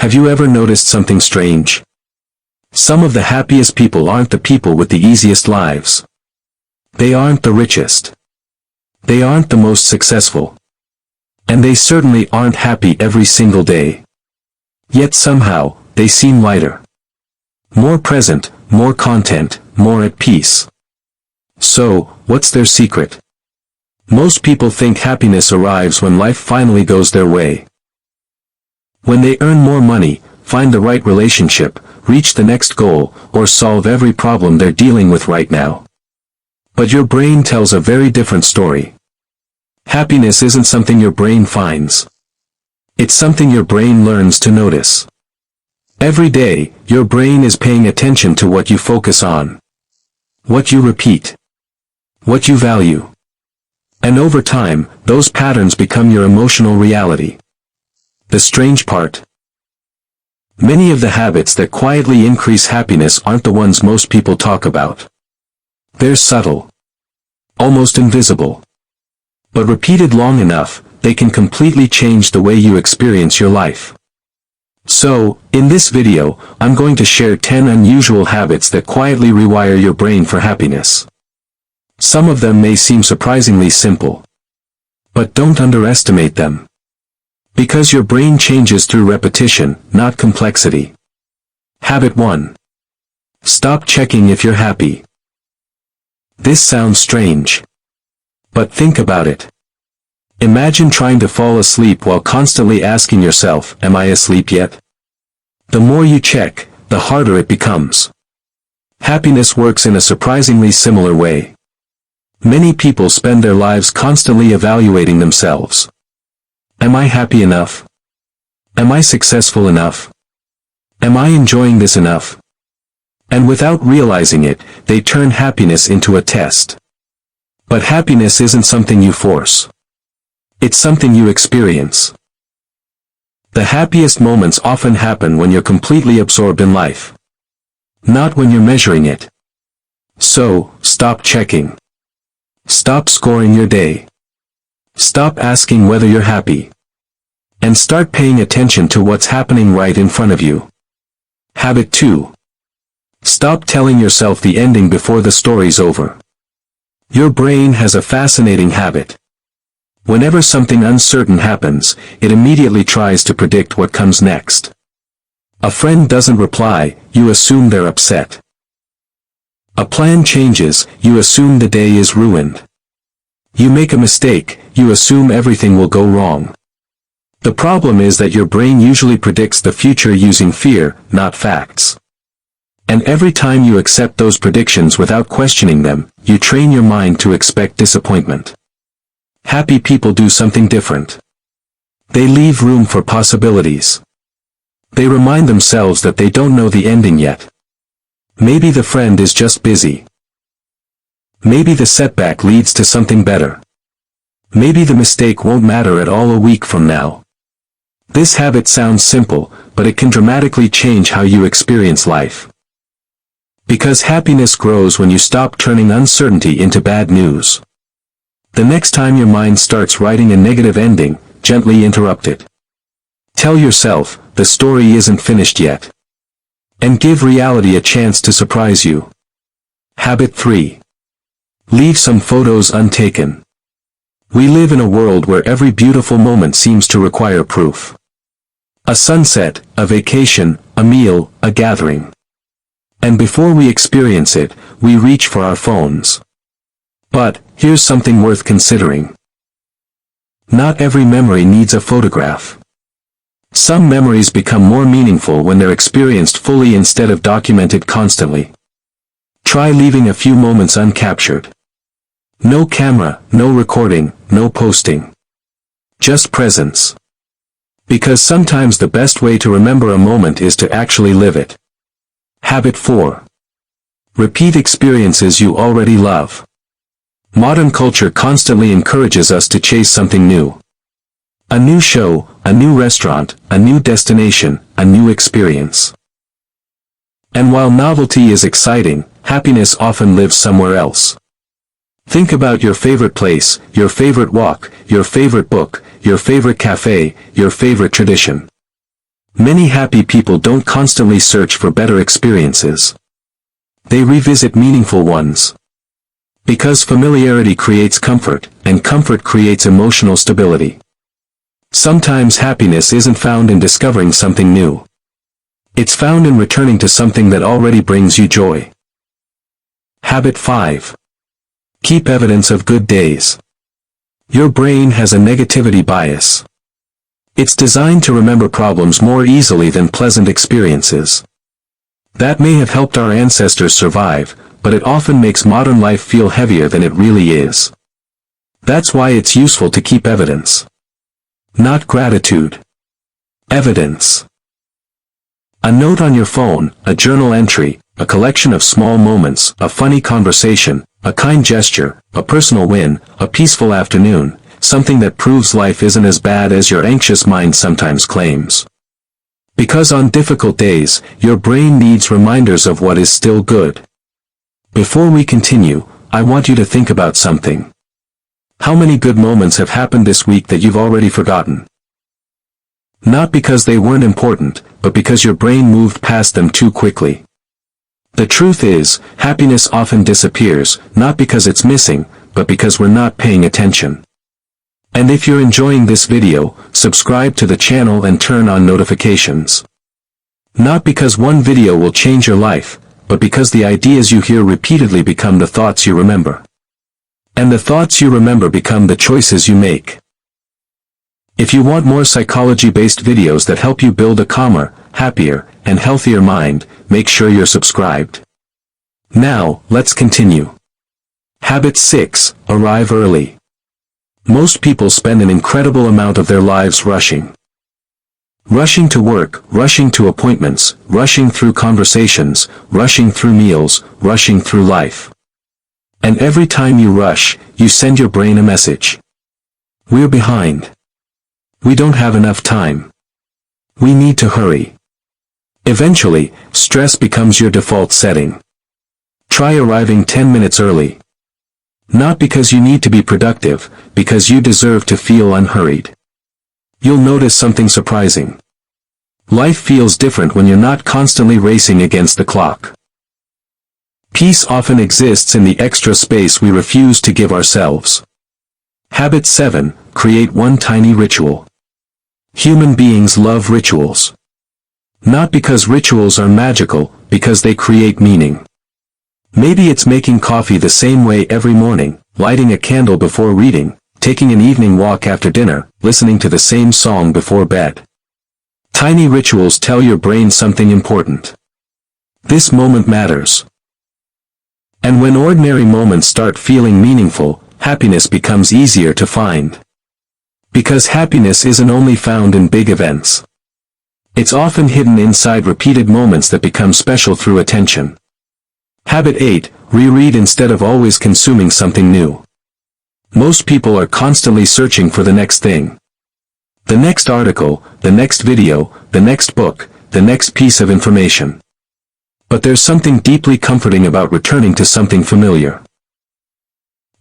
Have you ever noticed something strange? Some of the happiest people aren't the people with the easiest lives. They aren't the richest. They aren't the most successful. And they certainly aren't happy every single day. Yet somehow, they seem lighter. More present, more content, more at peace. So, what's their secret? Most people think happiness arrives when life finally goes their way. When they earn more money, find the right relationship, reach the next goal, or solve every problem they're dealing with right now. But your brain tells a very different story. Happiness isn't something your brain finds. It's something your brain learns to notice. Every day, your brain is paying attention to what you focus on, what you repeat, what you value. And over time, those patterns become your emotional reality. The strange part: many of the habits that quietly increase happiness aren't the ones most people talk about. They're subtle, almost invisible. But repeated long enough, they can completely change the way you experience your life. So, in this video, I'm going to share 10 unusual habits that quietly rewire your brain for happiness. Some of them may seem surprisingly simple. But don't underestimate them. Because your brain changes through repetition, not complexity. Habit 1. Stop checking if you're happy. This sounds strange. But think about it. Imagine trying to fall asleep while constantly asking yourself, "Am I asleep yet?" The more you check, the harder it becomes. Happiness works in a surprisingly similar way. Many people spend their lives constantly evaluating themselves. Am I happy enough? Am I successful enough? Am I enjoying this enough? And without realizing it, they turn happiness into a test. But happiness isn't something you force. It's something you experience. The happiest moments often happen when you're completely absorbed in life. Not when you're measuring it. So, stop checking. Stop scoring your day. Stop asking whether you're happy. And start paying attention to what's happening right in front of you. Habit 2. Stop telling yourself the ending before the story's over. Your brain has a fascinating habit. Whenever something uncertain happens, it immediately tries to predict what comes next. A friend doesn't reply, you assume they're upset. A plan changes, you assume the day is ruined. You make a mistake, you assume everything will go wrong. The problem is that your brain usually predicts the future using fear, not facts. And every time you accept those predictions without questioning them, you train your mind to expect disappointment. Happy people do something different. They leave room for possibilities. They remind themselves that they don't know the ending yet. Maybe the friend is just busy. Maybe the setback leads to something better. Maybe the mistake won't matter at all a week from now. This habit sounds simple, but it can dramatically change how you experience life. Because happiness grows when you stop turning uncertainty into bad news. The next time your mind starts writing a negative ending, gently interrupt it. Tell yourself, the story isn't finished yet. And give reality a chance to surprise you. Habit 3. Leave some photos untaken. We live in a world where every beautiful moment seems to require proof. A sunset, a vacation, a meal, a gathering. And before we experience it, we reach for our phones. But, here's something worth considering. Not every memory needs a photograph. Some memories become more meaningful when they're experienced fully instead of documented constantly. Try leaving a few moments uncaptured. No camera, no recording, no posting. Just presence. Because sometimes the best way to remember a moment is to actually live it. Habit 4. Repeat experiences you already love. Modern culture constantly encourages us to chase something new. A new show, a new restaurant, a new destination, a new experience. And while novelty is exciting, happiness often lives somewhere else. Think about your favorite place, your favorite walk, your favorite book, your favorite cafe, your favorite tradition. Many happy people don't constantly search for better experiences. They revisit meaningful ones. Because familiarity creates comfort, and comfort creates emotional stability. Sometimes happiness isn't found in discovering something new. It's found in returning to something that already brings you joy. Habit 5. Keep evidence of good days. Your brain has a negativity bias. It's designed to remember problems more easily than pleasant experiences. That may have helped our ancestors survive, but it often makes modern life feel heavier than it really is. That's why it's useful to keep evidence. Not gratitude. Evidence. A note on your phone, a journal entry, a collection of small moments, a funny conversation, a kind gesture, a personal win, a peaceful afternoon, something that proves life isn't as bad as your anxious mind sometimes claims. Because on difficult days, your brain needs reminders of what is still good. Before we continue, I want you to think about something. How many good moments have happened this week that you've already forgotten? Not because they weren't important, but because your brain moved past them too quickly. The truth is, happiness often disappears, not because it's missing, but because we're not paying attention. And if you're enjoying this video, subscribe to the channel and turn on notifications. Not because one video will change your life, but because the ideas you hear repeatedly become the thoughts you remember. And the thoughts you remember become the choices you make. If you want more psychology-based videos that help you build a calmer, happier, and healthier mind, make sure you're subscribed. Now, let's continue. Habit 6. Arrive early. Most people spend an incredible amount of their lives rushing. Rushing to work, rushing to appointments, rushing through conversations, rushing through meals, rushing through life. And every time you rush, you send your brain a message. We're behind. We don't have enough time. We need to hurry. Eventually, stress becomes your default setting. Try arriving 10 minutes early. Not because you need to be productive, because you deserve to feel unhurried. You'll notice something surprising. Life feels different when you're not constantly racing against the clock. Peace often exists in the extra space we refuse to give ourselves. Habit 7. Create one tiny ritual. Human beings love rituals. Not because rituals are magical, because they create meaning. Maybe it's making coffee the same way every morning, lighting a candle before reading, taking an evening walk after dinner, listening to the same song before bed. Tiny rituals tell your brain something important. This moment matters. And when ordinary moments start feeling meaningful, happiness becomes easier to find. Because happiness isn't only found in big events. It's often hidden inside repeated moments that become special through attention. Habit 8. Reread instead of always consuming something new. Most people are constantly searching for the next thing. The next article, the next video, the next book, the next piece of information. But there's something deeply comforting about returning to something familiar.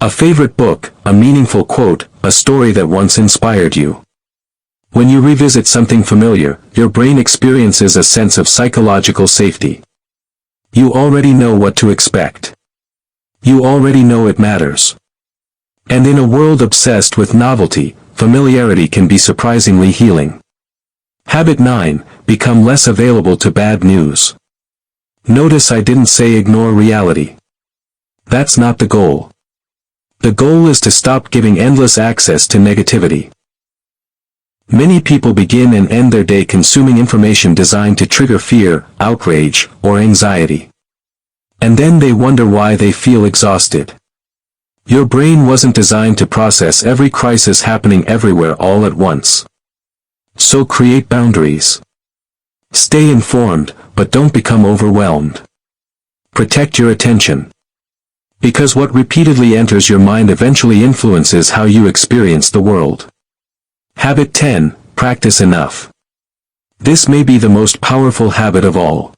A favorite book, a meaningful quote, a story that once inspired you. When you revisit something familiar, your brain experiences a sense of psychological safety. You already know what to expect. You already know it matters. And in a world obsessed with novelty, familiarity can be surprisingly healing. Habit 9. Become less available to bad news. Notice I didn't say ignore reality. That's not the goal. The goal is to stop giving endless access to negativity. Many people begin and end their day consuming information designed to trigger fear, outrage, or anxiety. And then they wonder why they feel exhausted. Your brain wasn't designed to process every crisis happening everywhere all at once. So create boundaries. Stay informed, but don't become overwhelmed. Protect your attention. Because what repeatedly enters your mind eventually influences how you experience the world. Habit 10. Practice enough. This may be the most powerful habit of all.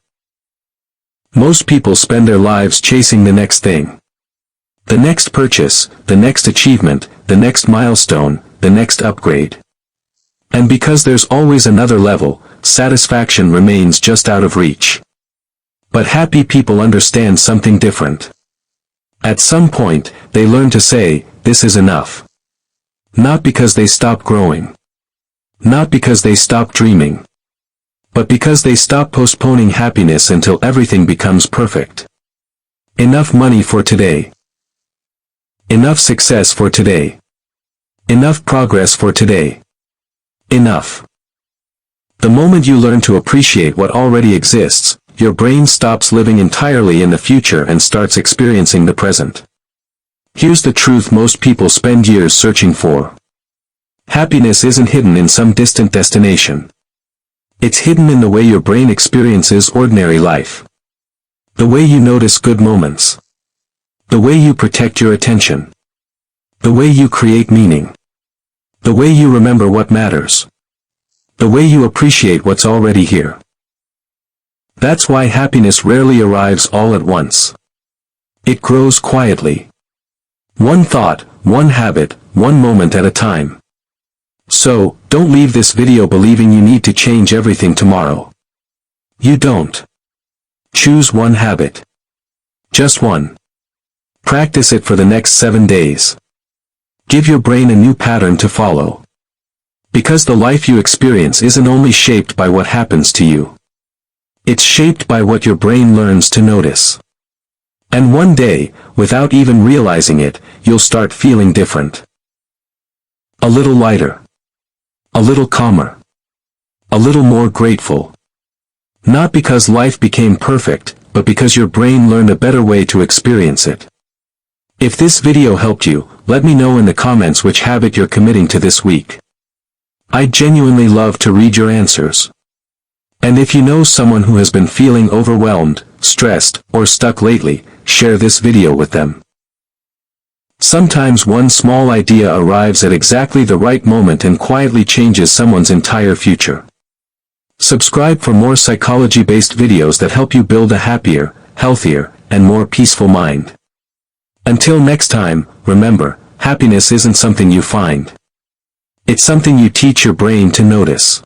Most people spend their lives chasing the next thing. The next purchase, the next achievement, the next milestone, the next upgrade. And because there's always another level, satisfaction remains just out of reach. But happy people understand something different. At some point, they learn to say, "This is enough." Not because they stop growing. Not because they stop dreaming. But because they stop postponing happiness until everything becomes perfect. Enough money for today. Enough success for today. Enough progress for today. Enough. The moment you learn to appreciate what already exists, your brain stops living entirely in the future and starts experiencing the present. Here's the truth most people spend years searching for. Happiness isn't hidden in some distant destination. It's hidden in the way your brain experiences ordinary life. The way you notice good moments. The way you protect your attention. The way you create meaning. The way you remember what matters. The way you appreciate what's already here. That's why happiness rarely arrives all at once. It grows quietly. One thought, one habit, one moment at a time. So, don't leave this video believing you need to change everything tomorrow. You don't. Choose one habit. Just one. Practice it for the next 7 days. Give your brain a new pattern to follow. Because the life you experience isn't only shaped by what happens to you. It's shaped by what your brain learns to notice. And one day, without even realizing it, you'll start feeling different. A little lighter. A little calmer. A little more grateful. Not because life became perfect, but because your brain learned a better way to experience it. If this video helped you, let me know in the comments which habit you're committing to this week. I'd genuinely love to read your answers. And if you know someone who has been feeling overwhelmed, stressed, or stuck lately, share this video with them. Sometimes one small idea arrives at exactly the right moment and quietly changes someone's entire future. Subscribe for more psychology-based videos that help you build a happier, healthier, and more peaceful mind. Until next time, remember, happiness isn't something you find. It's something you teach your brain to notice.